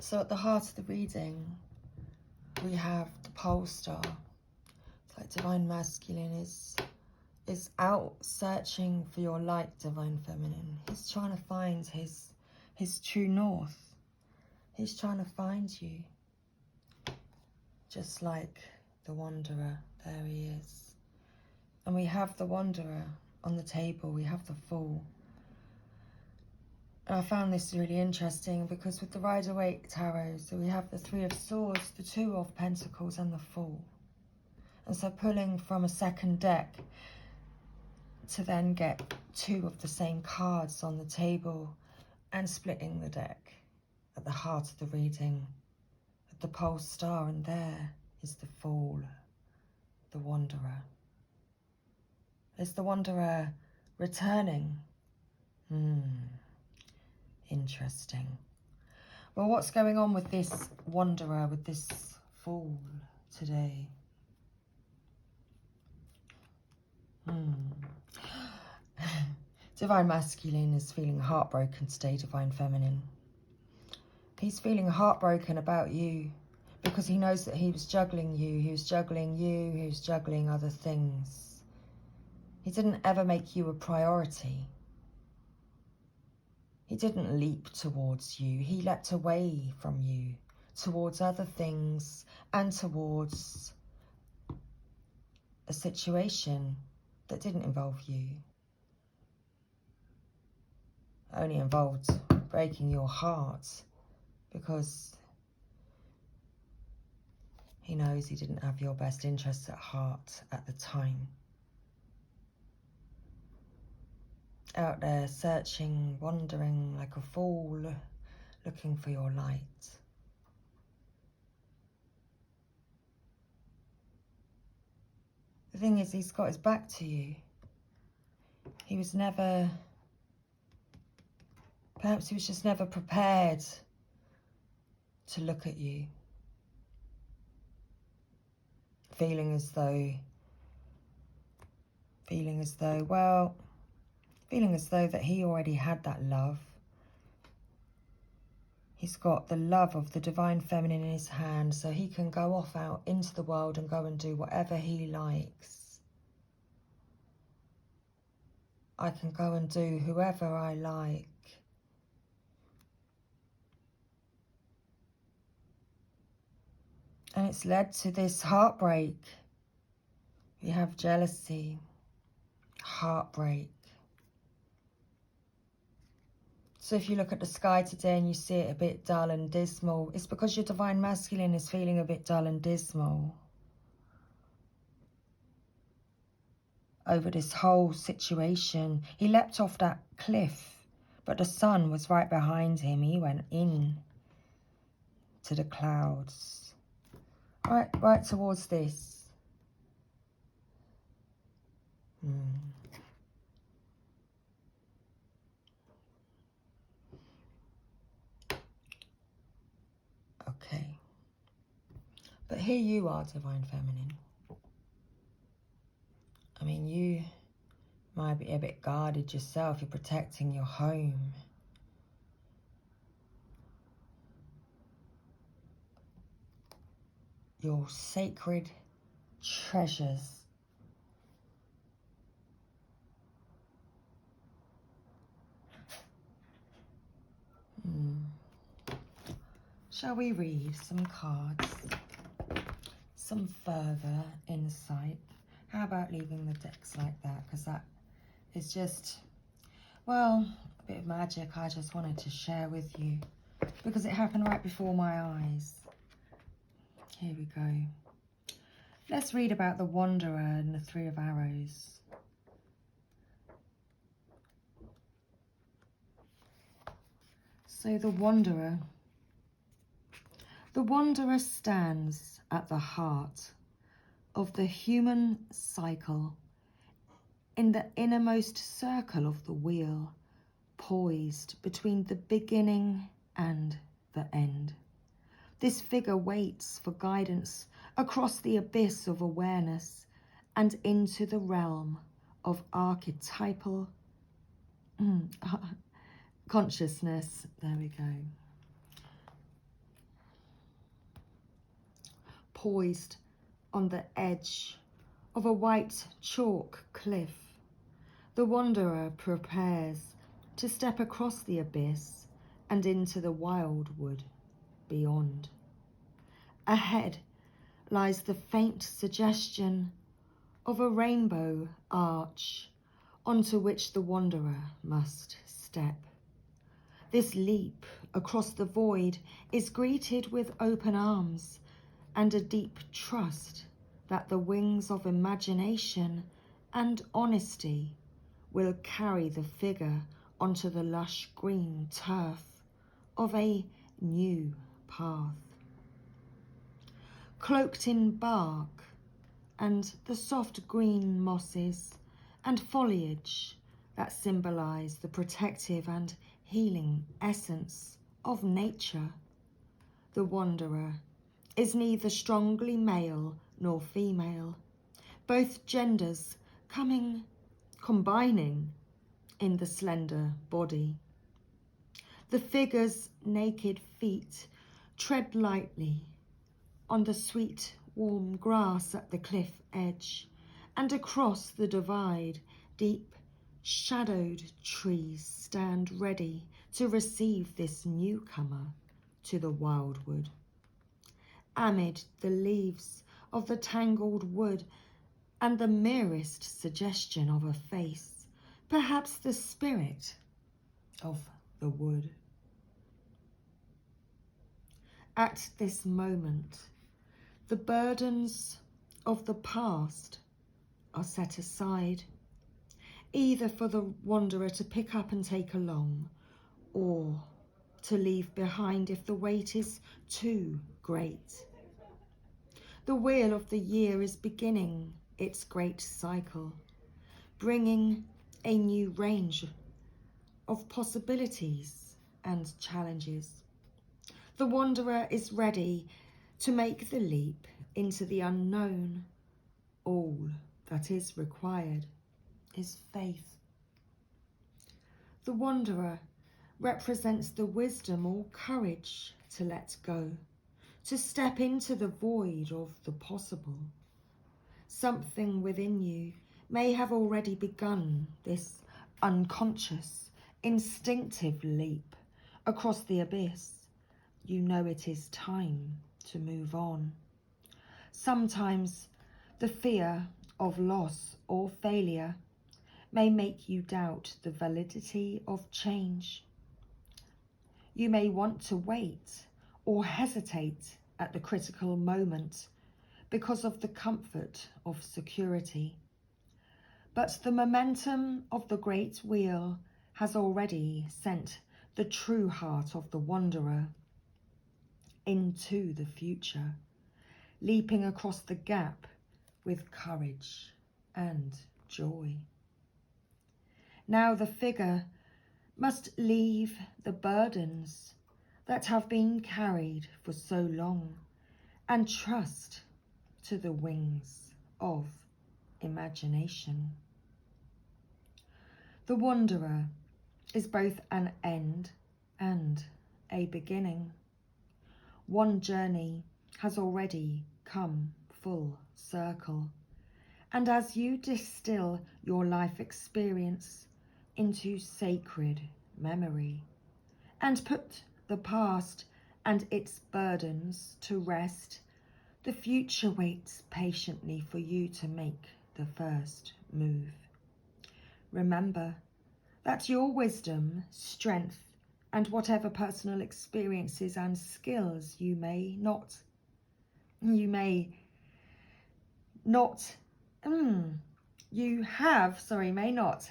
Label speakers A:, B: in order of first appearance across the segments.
A: So at the heart of the reading, we have the pole star. It's like divine masculine is out searching for your light, divine feminine. He's trying to find his true north. He's trying to find you. Just like the wanderer, there he is. And we have the wanderer on the table, we have the fool. And I found this really interesting because with the Rider-Waite Tarot, so we have the Three of Swords, the Two of Pentacles and the Fool. And so pulling from a second deck to then get two of the same cards on the table and splitting the deck at the heart of the reading, at the pole star, and there is the Fool, the wanderer. Is the wanderer returning? Interesting. Well, what's going on with this wanderer, with this fool today? Divine masculine is feeling heartbroken today, divine feminine. He's feeling heartbroken about you because he knows that he was juggling you. He was juggling you. He was juggling other things. He didn't ever make you a priority. He didn't leap towards you. He leapt away from you towards other things and towards a situation that didn't involve you. Only involved breaking your heart because he knows he didn't have your best interests at heart at the time. Out there searching, wandering like a fool, looking for your light. The thing is, he's got his back to you. He was never, perhaps he was just never prepared to look at you. Feeling as though that he already had that love. He's got the love of the divine feminine in his hand, so he can go off out into the world and go and do whatever he likes. I can go and do whoever I like. And it's led to this heartbreak. We have jealousy, heartbreak. So if you look at the sky today and you see it a bit dull and dismal, it's because your divine masculine is feeling a bit dull and dismal over this whole situation. He leapt off that cliff, but the sun was right behind him. He went in to the clouds, right towards this. Okay. But here you are, divine feminine. I mean, you might be a bit guarded yourself. You're protecting your home. Your sacred treasures. Shall we read some cards? Some further insight. How about leaving the decks like that? Because that is just, well, a bit of magic I just wanted to share with you. Because it happened right before my eyes. Here we go. Let's read about the Wanderer and the Three of Arrows. So the Wanderer stands at the heart of the human cycle, in the innermost circle of the wheel, poised between the beginning and the end. This figure waits for guidance across the abyss of awareness and into the realm of archetypal consciousness. There we go. poised on the edge of a white chalk cliff, the wanderer prepares to step across the abyss and into the wildwood beyond. Ahead lies the faint suggestion of a rainbow arch onto which the wanderer must step. This leap across the void is greeted with open arms and a deep trust that the wings of imagination and honesty will carry the figure onto the lush green turf of a new path. Cloaked in bark and the soft green mosses and foliage that symbolize the protective and healing essence of nature, the wanderer is neither strongly male nor female, both genders combining in the slender body. The figure's naked feet tread lightly on the sweet, warm grass at the cliff edge, and across the divide, deep, shadowed trees stand ready to receive this newcomer to the wildwood. Amid the leaves of the tangled wood and the merest suggestion of a face, perhaps the spirit of the wood. At this moment, the burdens of the past are set aside, either for the wanderer to pick up and take along, or to leave behind if the weight is too great. The wheel of the year is beginning its great cycle, bringing a new range of possibilities and challenges. The wanderer is ready to make the leap into the unknown. All that is required is faith. The wanderer represents the wisdom or courage to let go, to step into the void of the possible. Something within you may have already begun this unconscious, instinctive leap across the abyss. You know it is time to move on. Sometimes the fear of loss or failure may make you doubt the validity of change. You may want to wait or hesitate at the critical moment because of the comfort of security. But the momentum of the great wheel has already sent the true heart of the wanderer into the future, leaping across the gap with courage and joy. Now the figure must leave the burdens that have been carried for so long and trust to the wings of imagination. The wanderer is both an end and a beginning. One journey has already come full circle, and as you distill your life experience into sacred memory and put the past and its burdens to rest, the future waits patiently for you to make the first move. Remember that your wisdom, strength, and whatever personal experiences and skills you may not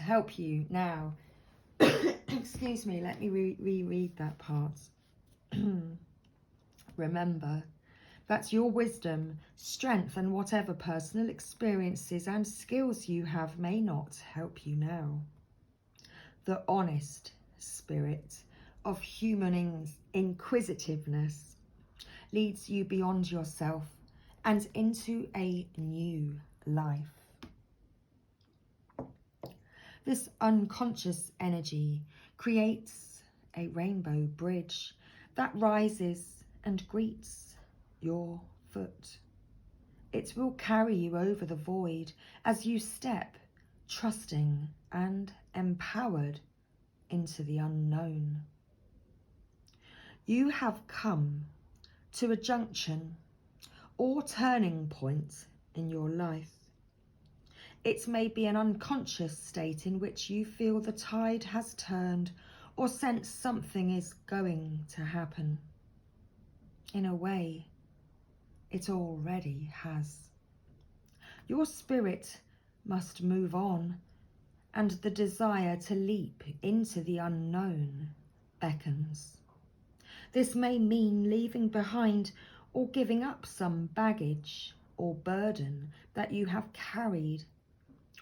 A: help you now. Excuse me, let me reread that part. Remember that your wisdom, strength, and whatever personal experiences and skills you have may not help you now. The honest spirit of human inquisitiveness leads you beyond yourself and into a new life. This unconscious energy creates a rainbow bridge that rises and greets your foot. It will carry you over the void as you step, trusting and empowered, into the unknown. You have come to a junction or turning point in your life. It may be an unconscious state in which you feel the tide has turned or sense something is going to happen. In a way, it already has. Your spirit must move on, and the desire to leap into the unknown beckons. This may mean leaving behind or giving up some baggage or burden that you have carried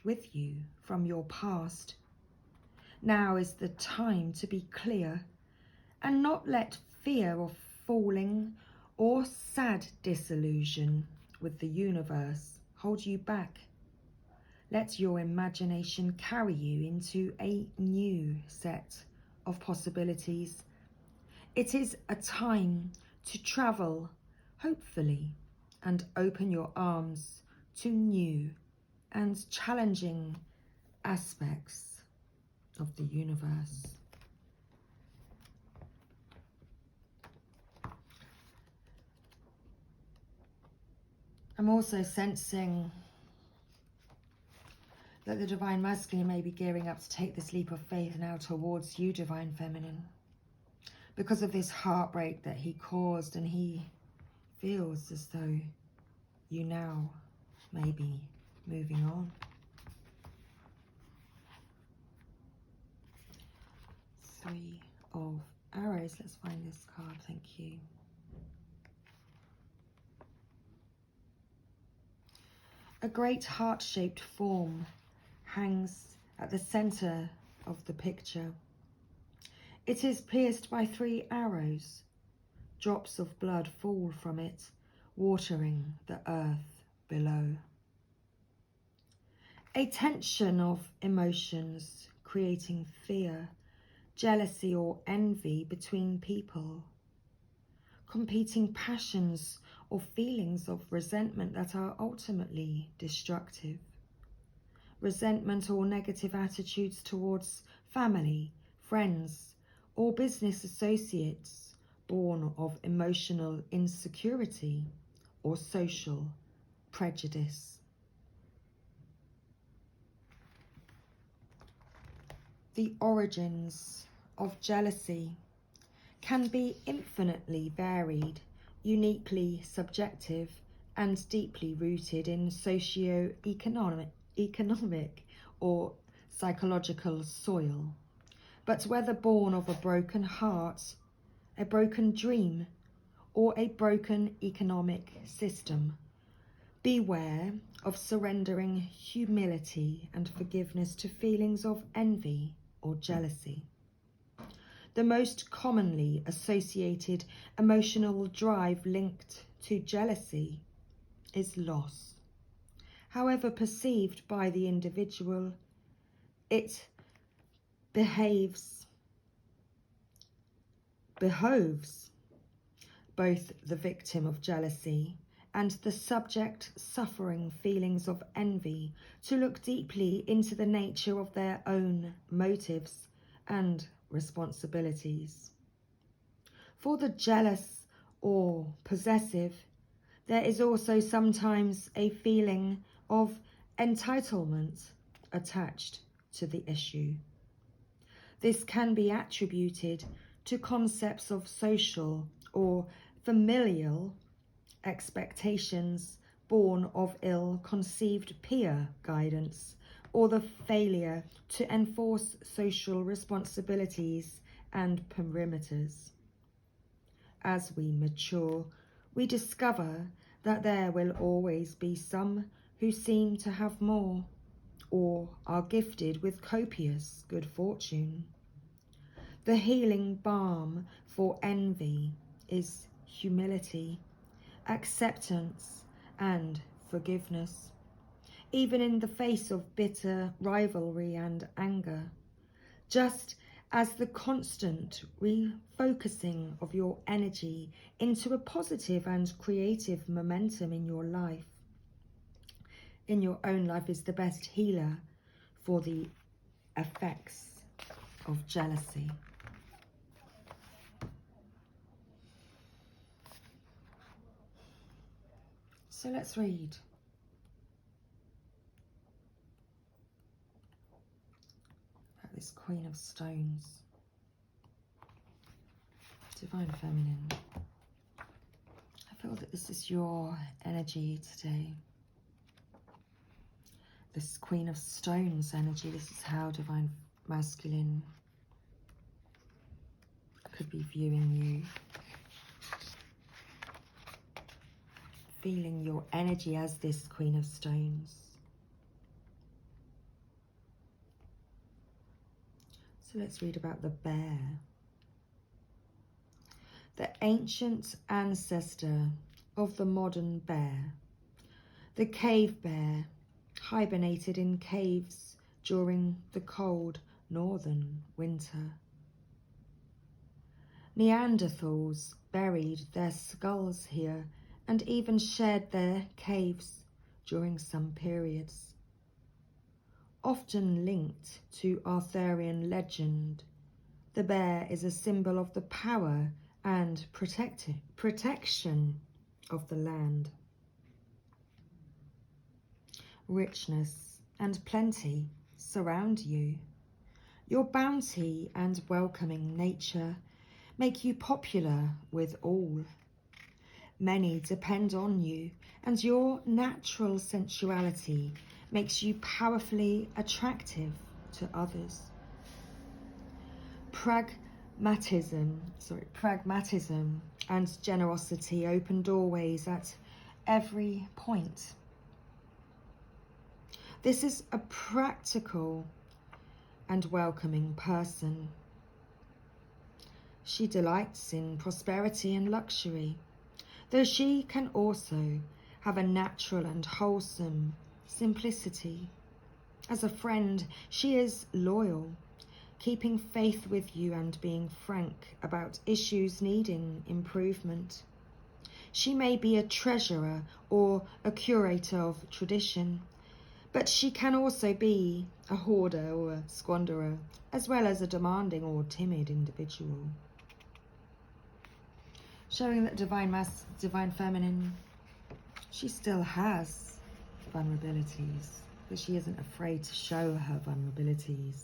A: with you from your past. Now is the time to be clear and not let fear of falling or sad disillusion with the universe hold you back. Let your imagination carry you into a new set of possibilities. It is a time to travel, hopefully, and open your arms to new and challenging aspects of the universe. I'm also sensing that the Divine Masculine may be gearing up to take this leap of faith now towards you, Divine Feminine, because of this heartbreak that he caused, and he feels as though you now may be moving on. Three of Arrows. Let's find this card. Thank you. A great heart-shaped form hangs at the center of the picture. It is pierced by 3 arrows. Drops of blood fall from it, watering the earth below. A tension of emotions creating fear, jealousy or envy between people. Competing passions or feelings of resentment that are ultimately destructive. Resentment or negative attitudes towards family, friends, or business associates born of emotional insecurity or social prejudice. The origins of jealousy can be infinitely varied, uniquely subjective, and deeply rooted in socio-economic or psychological soil. But whether born of a broken heart, a broken dream, or a broken economic system, beware of surrendering humility and forgiveness to feelings of envy or jealousy. The most commonly associated emotional drive linked to jealousy is loss. However perceived by the individual, it behoves both the victim of jealousy and the subject suffering feelings of envy to look deeply into the nature of their own motives and responsibilities. For the jealous or possessive, there is also sometimes a feeling of entitlement attached to the issue. This can be attributed to concepts of social or familial expectations born of ill-conceived peer guidance or the failure to enforce social responsibilities and perimeters. As we mature, we discover that there will always be some who seem to have more or are gifted with copious good fortune. The healing balm for envy is humility, acceptance, and forgiveness, even in the face of bitter rivalry and anger, just as the constant refocusing of your energy into a positive and creative momentum in your life in your own life is the best healer for the effects of jealousy. So let's read. About this Queen of Stones. Divine Feminine. I feel that this is your energy today. This Queen of Stones energy, this is how Divine Masculine could be viewing you. Feeling your energy as this Queen of Stones. So let's read about the bear. The ancient ancestor of the modern bear. The cave bear hibernated in caves during the cold northern winter. Neanderthals buried their skulls here and even shared their caves during some periods. Often linked to Arthurian legend, the bear is a symbol of the power and protection of the land. Richness and plenty surround you. Your bounty and welcoming nature make you popular with all. Many depend on you, and your natural sensuality makes you powerfully attractive to others. Pragmatism and generosity open doorways at every point. This is a practical and welcoming person. She delights in prosperity and luxury, though she can also have a natural and wholesome simplicity. As a friend, she is loyal, keeping faith with you and being frank about issues needing improvement. She may be a treasurer or a curator of tradition, but she can also be a hoarder or a squanderer, as well as a demanding or timid individual. Showing that Divine Feminine, she still has vulnerabilities, but she isn't afraid to show her vulnerabilities.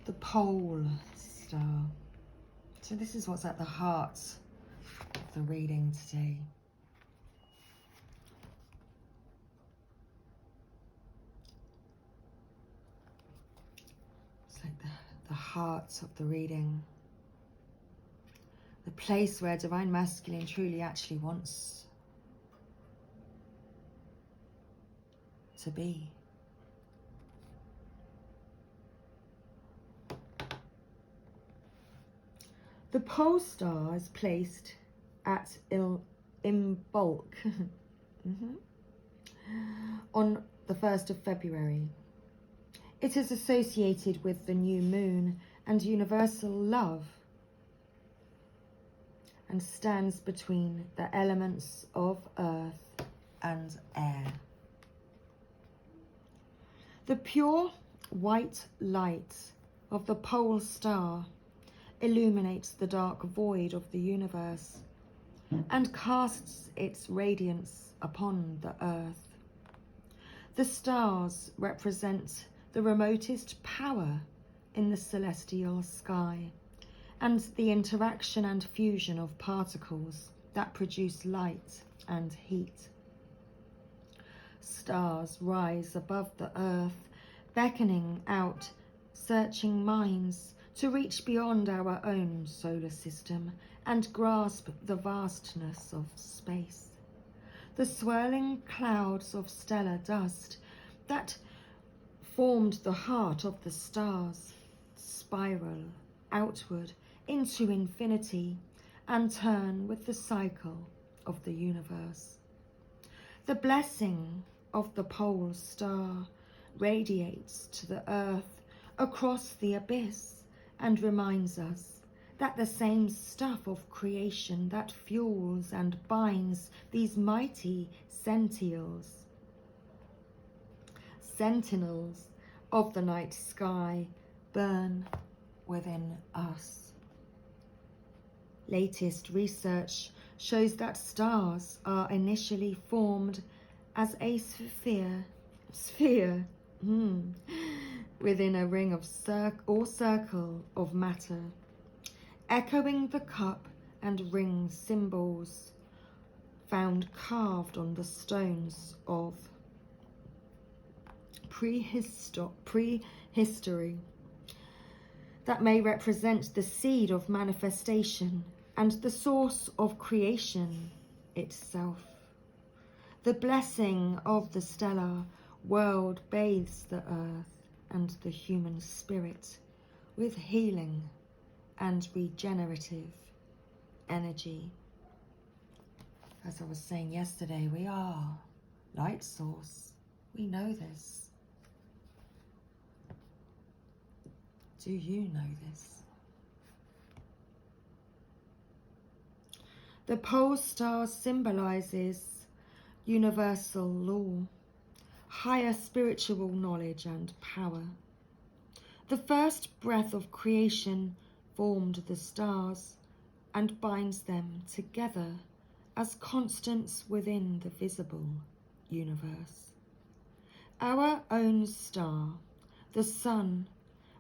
A: The pole star. So this is what's at the heart of the reading today. It's like the heart of the reading. The place where Divine Masculine truly actually wants to be. The pole star is placed at Imbolc on the 1st of February. It is associated with the new moon and universal love, and stands between the elements of earth and air. The pure white light of the pole star illuminates the dark void of the universe and casts its radiance upon the earth. The stars represent the remotest power in the celestial sky, and the interaction and fusion of particles that produce light and heat. Stars rise above the earth, beckoning out searching minds to reach beyond our own solar system and grasp the vastness of space. The swirling clouds of stellar dust that formed the heart of the stars spiral outward into infinity and turn with the cycle of the universe. The blessing of the pole star radiates to the earth across the abyss and reminds us that the same stuff of creation that fuels and binds these mighty sentinels of the night sky burn within us. Latest research shows that stars are initially formed as a sphere within a ring of circle of matter, echoing the cup and ring symbols found carved on the stones of prehistory that may represent the seed of manifestation and the source of creation itself. The blessing of the stellar world bathes the earth and the human spirit with healing and regenerative energy. As I was saying yesterday, we are light source. We know this. Do you know this? The pole star symbolizes universal law, higher spiritual knowledge and power. The first breath of creation formed the stars and binds them together as constants within the visible universe. Our own star, the sun,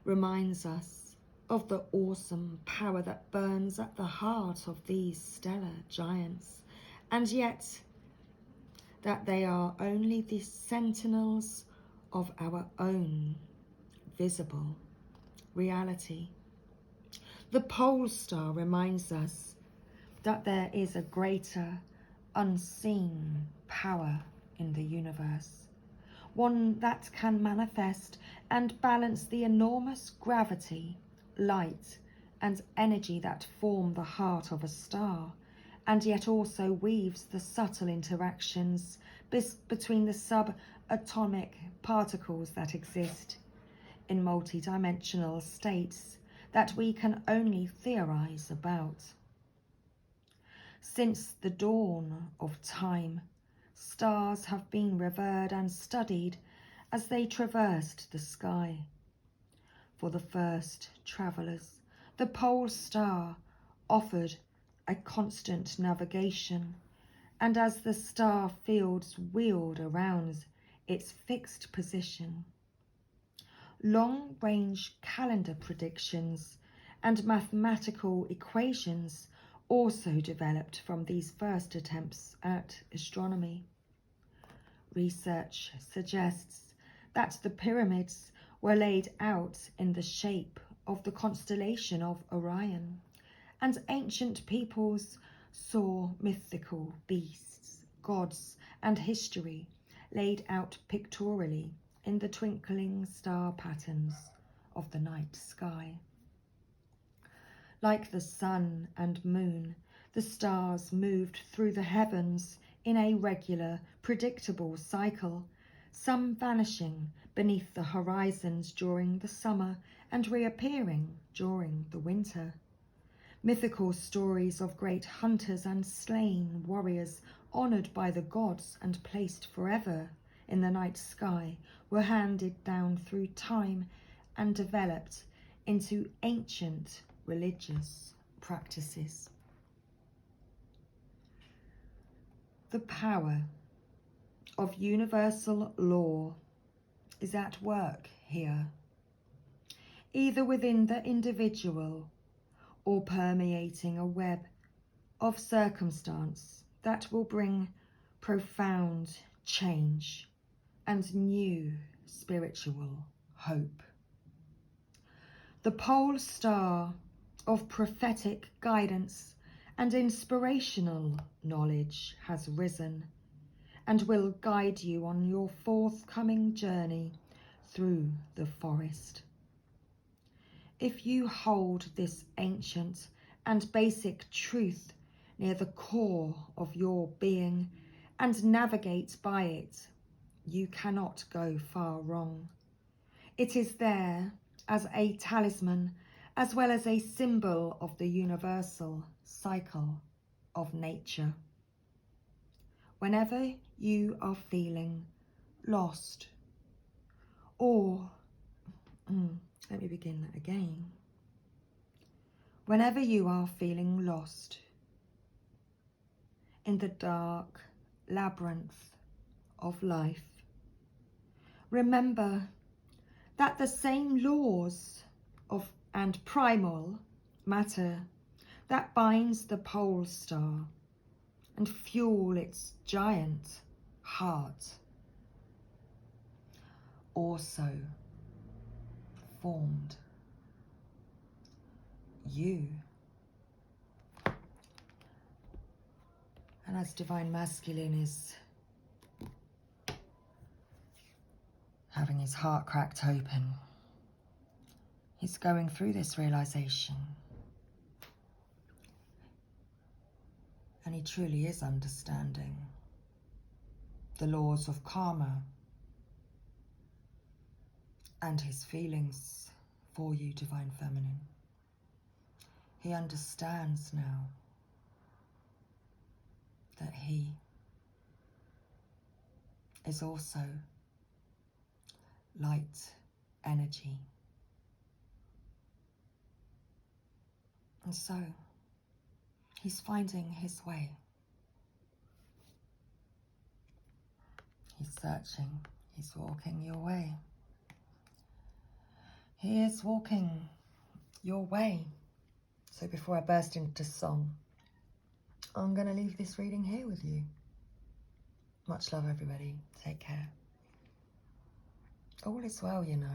A: reminds us of the awesome power that burns at the heart of these stellar giants, and yet that they are only the sentinels of our own visible reality. The pole star reminds us that there is a greater unseen power in the universe, one that can manifest and balance the enormous gravity, light, and energy that form the heart of a star, and yet also weaves the subtle interactions between the subatomic particles that exist in multidimensional states that we can only theorize about. Since the dawn of time, stars have been revered and studied as they traversed the sky. For the first travellers, the pole star offered a constant navigation, and as the star fields wheeled around its fixed position, long-range calendar predictions and mathematical equations also developed from these first attempts at astronomy. Research suggests that the pyramids were laid out in the shape of the constellation of Orion, and ancient peoples saw mythical beasts, gods, and history laid out pictorially in the twinkling star patterns of the night sky. Like the sun and moon, the stars moved through the heavens in a regular, predictable cycle, some vanishing beneath the horizons during the summer and reappearing during the winter. Mythical stories of great hunters and slain warriors honoured by the gods and placed forever in the night sky were handed down through time and developed into ancient religious practices. The power of universal law is at work here, either within the individual or permeating a web of circumstance that will bring profound change and new spiritual hope. The pole star of prophetic guidance and inspirational knowledge has risen and will guide you on your forthcoming journey through the forest. If you hold this ancient and basic truth near the core of your being and navigate by it, you cannot go far wrong. It is there as a talisman as well as a symbol of the universal cycle of nature. Whenever you are feeling lost, or, let me begin that again. Whenever you are feeling lost in the dark labyrinth of life, remember that the same laws of and primal matter that binds the pole star and fuel its giant heart also formed you. And as Divine Masculine is having his heart cracked open, he's going through this realization. And he truly is understanding the laws of karma and his feelings for you, Divine Feminine. He understands now that he is also light energy. And so he's finding his way. He's searching. He's walking your way. He is walking your way. So before I burst into song, I'm going to leave this reading here with you. Much love, everybody. Take care. All is well, you know.